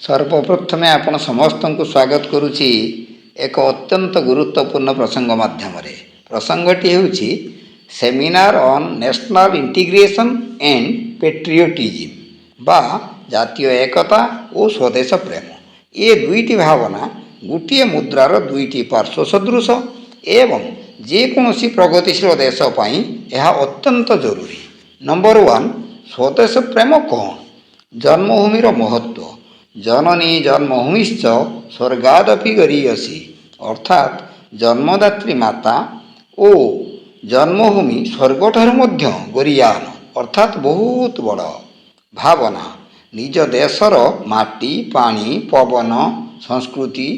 सर्वप्रथमे आपण समस्त को स्वागत करुच्ची एक अत्यंत गुरुत्वपूर्ण प्रसंग माध्यम प्रसंगटी होउछि seminar on national integration and patriotism बा जातीय एकता और स्वदेश प्रेम। ये दुईटी भावना गोटे मुद्रार दुईटी पार्श्व सदृश एवं जेकोसी प्रगतिशील देश पई यह अत्यंत जरूरी। नंबर 1 स्वदेश प्रेम कौन? जन्मभूमिर महत्व। जननी जन्मभूमिश्च स्वर्गादपि गरीयसी अर्थात जन्मदात्री माता ओ जन्मभूमि स्वर्गठार मध्य गरीयान अर्थात बहुत बड़ भावना। निज देशर माटी पानी पवन संस्कृति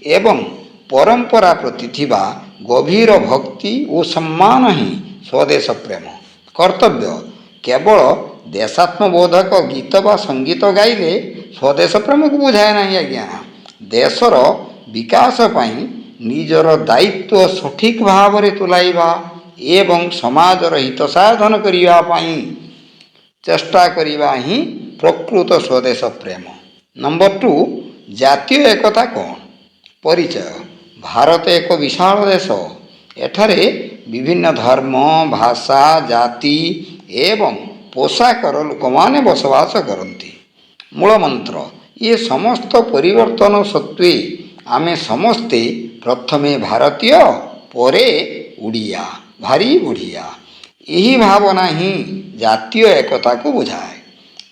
एवं परंपरा प्रति थिबा गभीर भक्ति और सम्मान ही स्वदेश प्रेम। कर्तव्य केवल देशात्मबोधक गीत बा संगीत गाइले स्वदेश प्रेम को बुझाए नहीं आज्ञा। देशर विकास पाई निजर दायित्व सठिक भाव में तुलाइबा एवं समाजर हित साधन करिबा पाई चेष्टा करिबा ही प्रकृत स्वदेश प्रेम। नंबर 2 जातीय एकता कौन? परिचय। भारत एक विशाल देश। एठारे विभिन्न धर्म भाषा जाति एवं पोशाकर लोक मैंने बसवास करती। मूलमंत्र ये समस्त परिवर्तन सत्वे आमे समस्ते प्रथमे भारतीय परे उड़िया भारी बुढ़िया। यही भावना ही जातीय एकता को बुझाए।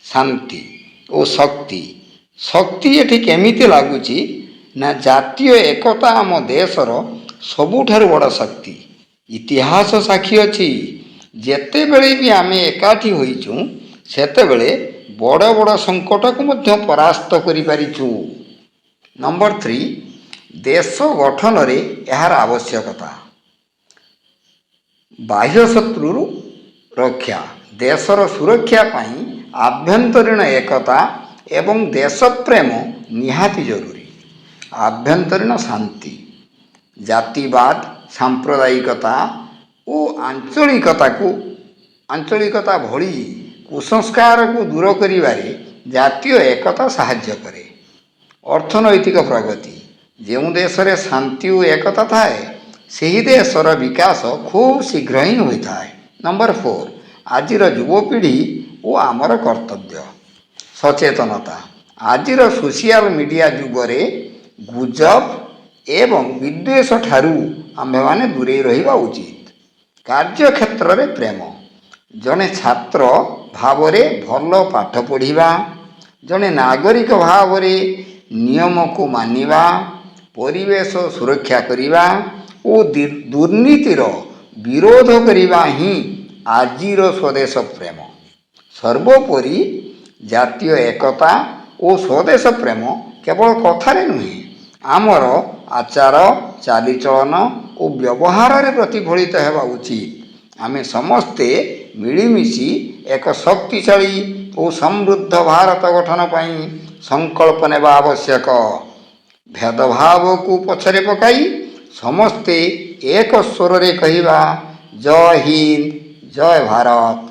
शांति और शक्ति। शक्ति ये केमिति लगुच ना जातीय एकता आम देशर सबुठारु बड़ शक्ति। इतिहास साक्षी अच्छी जेते बेले भी आमे एकाठी होइचु सेते बेले बड़ बड़ संकट को मध्य परास्त करि पारिचु। नंबर 3 देश गठन रे यार आवश्यकता। बाह्य शत्रु रक्षा। देशर सुरक्षा पाई आभ्यंतरीण एकता एवं देश प्रेम निहाती जरूरी। आभ्यंतरीण शांति। जातिवाद सांप्रदायिकता और आंचलिकता भली कुसंस्कार को दूर करिबारे जातीय एकता साहाय्य करे। अर्थनैतिक प्रगति। जो देश रे शांति और एकता थाए सही देशर विकास खूब शीघ्र ही होता है। नंबर 4 आजिर युवपीढ़ी और आमर कर्तव्य। सचेतनता। आजिर सोशल मीडिया जुगरे गुजब एवं विद्वेष ठारू आम्भे माने दूरे रहिबा उचित। कार्य क्षेत्र रे प्रेम। जने छात्र भाव रे भल पाठ पढ़िबा, जने नागरिक भाव रे नियम को मानिबा, परिवेश सुरक्षा करिबा ओ दुर्नीतिर विरोध करिबा ही आजिर स्वदेश प्रेम। सर्वोपरि जातीय एकता और स्वदेश प्रेम केवल कथारे नुहे आमर आचार चालीचलन और व्यवहार रे प्रतिफलित हेबा उचित। आमे समस्ते मिलिमिशि एक शक्तिशाली और समृद्ध भारत गठन पाई संकल्प नेबा आवश्यक। भेदभाव को पछरे पकाई समस्ते एक स्वर रे कहिबा जय हिंद जय भारत।